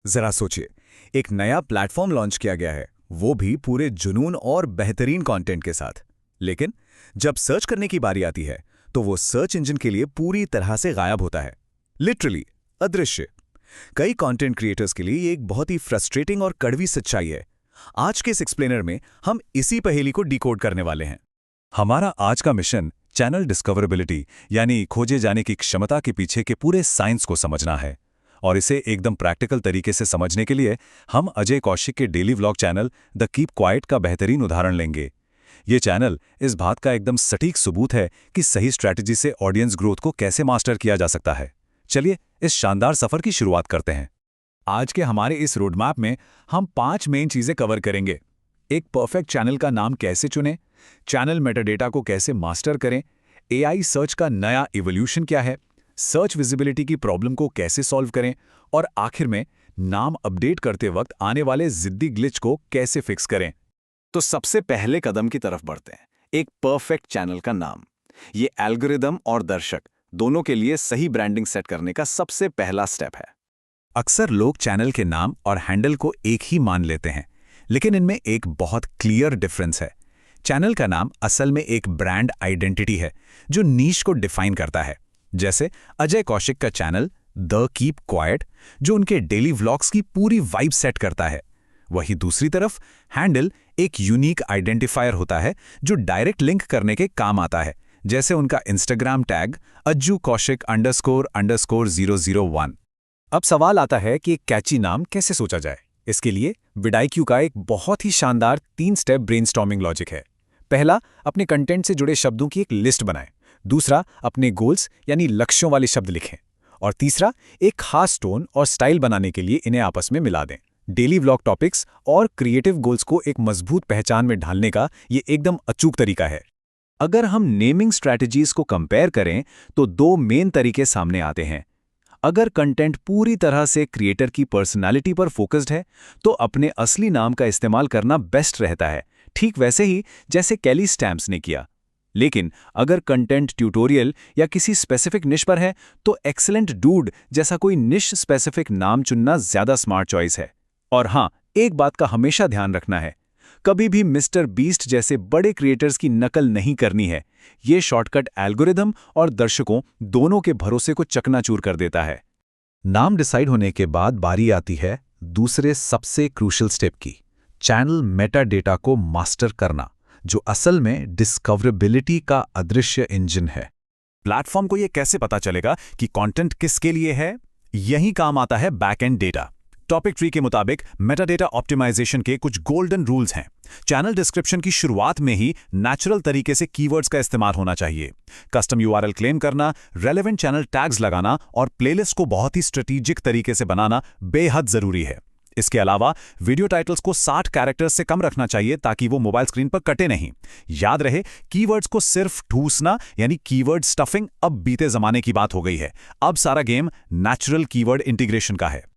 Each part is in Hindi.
जरा सोचिए, एक नया प्लेटफॉर्म लॉन्च किया गया है, वो भी पूरे जुनून और बेहतरीन कंटेंट के साथ। लेकिन जब सर्च करने की बारी आती है तो वो सर्च इंजन के लिए पूरी तरह से गायब होता है। लिटरली अदृश्य। कई कंटेंट क्रिएटर्स के लिए ये एक बहुत ही फ्रस्ट्रेटिंग और कड़वी सच्चाई है। आज के इस एक्सप्लेनर में हम इसी पहेली को डिकोड करने वाले हैं। हमारा आज का मिशन चैनल डिस्कवरेबिलिटी यानी खोजे जाने की क्षमता के पीछे के पूरे साइंस को समझना है। और इसे एकदम प्रैक्टिकल तरीके से समझने के लिए हम अजय कौशिक के daily vlog channel the keep quiet का बेहतरीन उदाहरण लेंगे। ये चैनल इस बात का एकदम सटीक सबूत है कि सही स्ट्रैटेजी से ऑडियंस ग्रोथ को कैसे मास्टर किया जा सकता है। चलिए इस शानदार सफर की शुरुआत करते हैं। आज के हमारे इस रोडमैप में हम 5 मेन चीजें कवर करेंगे। एक परफेक्ट चैनल का नाम कैसे चुनें, चैनल मेटाडेटा को कैसे मास्टर करें, एआई सर्च का नया इवोल्यूशन क्या है, सर्च विजिबिलिटी की प्रॉब्लम को कैसे सॉल्व करें, और आखिर में नाम अपडेट करते वक्त आने वाले जिद्दी ग्लिच को कैसे फिक्स करें। तो सबसे पहले कदम की तरफ बढ़ते हैं, एक परफेक्ट चैनल का नाम। ये एल्गोरिदम और दर्शक दोनों के लिए सही ब्रांडिंग सेट करने का सबसे पहला स्टेप है। अक्सर लोग चैनल के नाम और हैंडल को एक ही मान लेते हैं, लेकिन इनमें एक बहुत क्लियर डिफरेंस है। चैनल का नाम असल में एक ब्रांड आइडेंटिटी है जो नीश को डिफाइन करता है। जैसे अजय कौशिक का चैनल द कीप क्वाइट, जो उनके डेली व्लॉग्स की पूरी वाइब सेट करता है। वहीं दूसरी तरफ हैंडल एक यूनिक आइडेंटिफायर होता है जो डायरेक्ट लिंक करने के काम आता है, जैसे उनका इंस्टाग्राम टैग अज्जू कौशिक __001। अब सवाल आता है कि एक कैची नाम कैसे सोचा जाए। इसके लिए विडाईक्यू का एक बहुत ही शानदार 3 स्टेप ब्रेनस्टॉर्मिंग लॉजिक है। पहला, अपने कंटेंट से जुड़े शब्दों की एक लिस्ट बनाएं। दूसरा, अपने गोल्स यानी लक्ष्यों वाले शब्द लिखें। और तीसरा, एक खास टोन और स्टाइल बनाने के लिए इन्हें आपस में मिला दें। डेली व्लॉग टॉपिक्स और क्रिएटिव गोल्स को एक मजबूत पहचान में ढालने का ये एकदम अचूक तरीका है। अगर हम नेमिंग स्ट्रैटेजीज को कंपेयर करें तो 2 मेन तरीके सामने आते हैं। अगर कंटेंट पूरी तरह से क्रिएटर की पर्सनालिटी पर फोकस्ड है तो अपने असली नाम का इस्तेमाल करना बेस्ट रहता है, ठीक वैसे ही जैसे केली स्टैम्प्स ने किया। लेकिन अगर कंटेंट ट्यूटोरियल या किसी स्पेसिफिक निश पर है तो एक्सीलेंट डूड जैसा कोई निश स्पेसिफिक नाम चुनना ज्यादा स्मार्ट चॉइस है। और हाँ, एक बात का हमेशा ध्यान रखना है, कभी भी मिस्टर बीस्ट जैसे बड़े क्रिएटर्स की नकल नहीं करनी है। ये शॉर्टकट एल्गोरिदम और दर्शकों दोनों के भरोसे को चकनाचूर कर देता है। नाम डिसाइड होने के बाद बारी आती है दूसरे सबसे क्रूशियल स्टेप की, चैनल मेटा डेटा को मास्टर करना, जो असल में डिस्कवरेबिलिटी का अदृश्य इंजन है। प्लेटफॉर्म को यह कैसे पता चलेगा कि कंटेंट किसके लिए है? यही काम आता है back and data. Topic tree के मुताबिक मेटाडेटा ऑप्टिमाइजेशन के कुछ गोल्डन रूल्स हैं। चैनल डिस्क्रिप्शन की शुरुआत में ही नेचुरल तरीके से कीवर्ड्स का इस्तेमाल होना चाहिए। कस्टम यूआरएल क्लेम करना, रेलेवेंट चैनल टैग्स लगाना और प्लेलिस्ट को बहुत ही स्ट्रेटेजिक तरीके से बनाना बेहद जरूरी है। इसके अलावा वीडियो टाइटल्स को 60 कैरेक्टर्स से कम रखना चाहिए ताकि वो मोबाइल स्क्रीन पर कटे नहीं। याद रहे, कीवर्ड्स को सिर्फ ठूसना यानी कीवर्ड स्टफिंग अब बीते जमाने की बात हो गई है। अब सारा गेम नेचुरल कीवर्ड इंटीग्रेशन का है।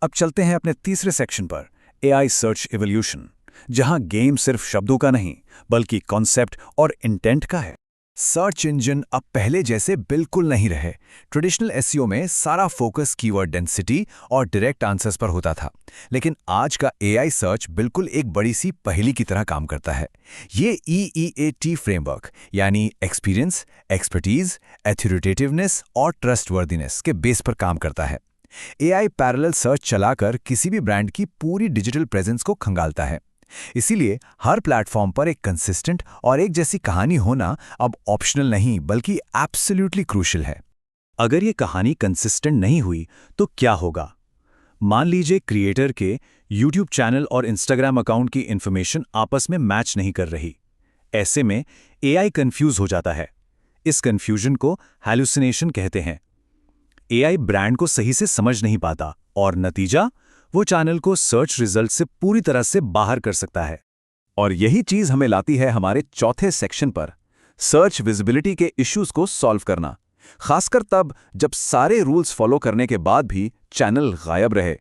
अब चलते हैं अपने तीसरे सेक्शन पर, एआई सर्च इवोल्यूशन, जहां गेम सिर्फ शब्दों का नहीं बल्कि कॉन्सेप्ट और इंटेंट का है। सर्च इंजन अब पहले जैसे बिल्कुल नहीं रहे। ट्रेडिशनल एसईओ में सारा फोकस कीवर्ड डेंसिटी और डायरेक्ट आंसर्स पर होता था, लेकिन आज का एआई सर्च बिल्कुल एक बड़ी सी पहेली की तरह काम करता है। ये EEAT फ्रेमवर्क यानी एक्सपीरियंस, एक्सपर्टीज, अथॉरिटेटिवनेस और ट्रस्टवर्दीनेस के बेस पर काम करता है। एआई पैरेलल सर्च चलाकर किसी भी ब्रांड की पूरी डिजिटल प्रेजेंस को खंगालता है। इसीलिए हर प्लेटफॉर्म पर एक कंसिस्टेंट और एक जैसी कहानी होना अब ऑप्शनल नहीं बल्कि एब्सोल्युटली क्रूशियल है। अगर ये कहानी कंसिस्टेंट नहीं हुई तो क्या होगा? मान लीजिए क्रिएटर के यूट्यूब चैनल और इंस्टाग्राम अकाउंट की इंफॉर्मेशन आपस में मैच नहीं कर रही। ऐसे में एआई कंफ्यूज हो जाता है। इस कंफ्यूजन को हैलुसिनेशन कहते हैं। एआई ब्रांड को सही से समझ नहीं पाता और नतीजा, वो चैनल को सर्च रिजल्ट से पूरी तरह से बाहर कर सकता है। और यही चीज हमें लाती है हमारे चौथे सेक्शन पर, सर्च विजिबिलिटी के इश्यूज को सॉल्व करना, खासकर तब जब सारे रूल्स फॉलो करने के बाद भी चैनल गायब रहे।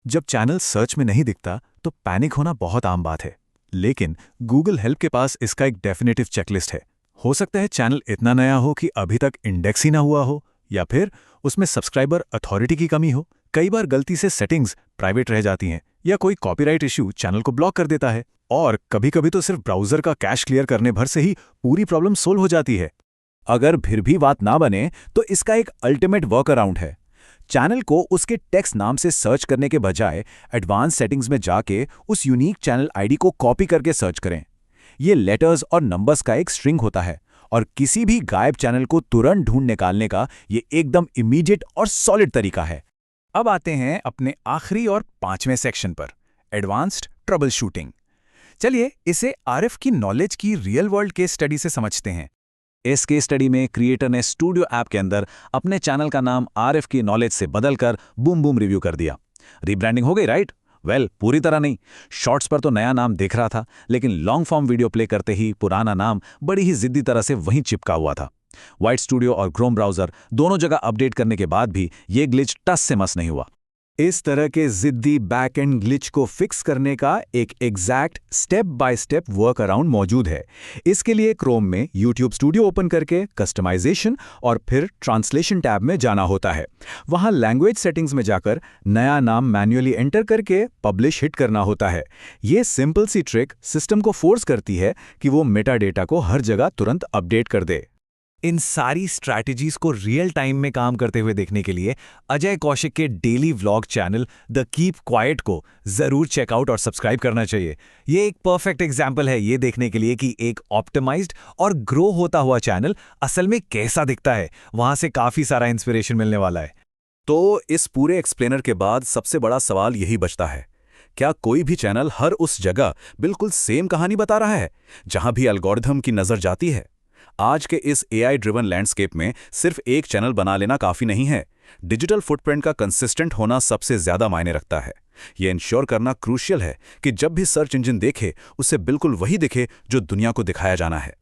जब चैनल सर्च में नहीं दिखता तो पैनिक होना बहुत आम बात है, लेकिन गूगल हेल्प के पास इसका एक डेफिनेटिव चेकलिस्ट है। हो सकता है चैनल इतना नया हो कि अभी तक इंडेक्स ही ना हुआ हो, या फिर उसमें सब्सक्राइबर अथॉरिटी की कमी हो, कई बार गलती से सेटिंग्स प्राइवेट रह जाती हैं या कोई कॉपीराइट इश्यू चैनल को ब्लॉक कर देता है। और कभी-कभी तो सिर्फ ब्राउज़र का कैश क्लियर करने भर से ही पूरी प्रॉब्लम सोल्व हो जाती है। अगर फिर भी बात ना बने तो इसका एक अल्टीमेट वर्क अराउंड है। चैनल को उसके टेक्स्ट नाम से सर्च करने के बजाय एडवांस सेटिंग्स में जाके उस यूनिक चैनल आईडी को कॉपी करके सर्च करें। ये लेटर्स और नंबर्स का एक स्ट्रिंग होता है और किसी भी गायब चैनल को तुरंत ढूंढ निकालने का ये एकदम इमीडिएट और सॉलिड तरीका है। अब आते हैं अपने आखिरी और 5वें सेक्शन पर, एडवांस्ड ट्रबल शूटिंग। चलिए इसे आरिफ की नॉलेज की रियल वर्ल्ड केस स्टडी से समझते हैं। इस केस स्टडी में क्रिएटर ने स्टूडियो ऐप के अंदर अपने चैनल का नाम आरिफ की नॉलेज से बदलकर बूम बूम रिव्यू कर दिया। रीब्रांडिंग हो गई, राइट? वेल, पूरी तरह नहीं। शॉर्ट्स पर तो नया नाम दिख रहा था, लेकिन लॉन्ग फॉर्म वीडियो प्ले करते ही पुराना नाम बड़ी ही जिद्दी तरह से वहीं चिपका हुआ था। वाइट स्टूडियो और क्रोम ब्राउज़र दोनों जगह अपडेट करने के बाद भी ये ग्लिच टस से मस नहीं हुआ। इस तरह के जिद्दी बैक एंड ग्लिच को फिक्स करने का एक exact step by step work around मौजूद है। इसके लिए क्रोम में YouTube स्टूडियो ओपन करके कस्टमाइजेशन और फिर ट्रांसलेशन टैब में जाना होता है। वहां लैंग्वेज सेटिंग्स में जाकर नया नाम मैन्युअली एंटर करके पब्लिश हिट करना होता है। ये सिंपल सी ट्रिक सिस्टम को फोर्स करती है कि वो मेटा डेटा को हर जगह तुरंत अपडेट कर दे। इन सारी स्ट्रैटेजीज को रियल टाइम में काम करते हुए देखने के लिए अजय कौशिक के daily vlog channel the keep quiet को जरूर चेकआउट और सब्सक्राइब करना चाहिए। ये एक परफेक्ट एग्जाम्पल है ये देखने के लिए कि एक ऑप्टिमाइज्ड और ग्रो होता हुआ चैनल असल में कैसा दिखता है। वहां से काफी सारा इंस्पिरेशन मिलने वाला है। तो इस पूरे एक्सप्लेनर के बाद सबसे बड़ा सवाल यही बचता है, क्या कोई भी चैनल हर उस जगह बिल्कुल सेम कहानी बता रहा है जहां भी एल्गोरिथम की नजर जाती है? आज के इस AI ड्रिवन लैंडस्केप में सिर्फ एक चैनल बना लेना काफी नहीं है। डिजिटल फुटप्रिंट का कंसिस्टेंट होना सबसे ज्यादा मायने रखता है। यह इंश्योर करना क्रूशियल है कि जब भी सर्च इंजन देखे उसे बिल्कुल वही दिखे जो दुनिया को दिखाया जाना है।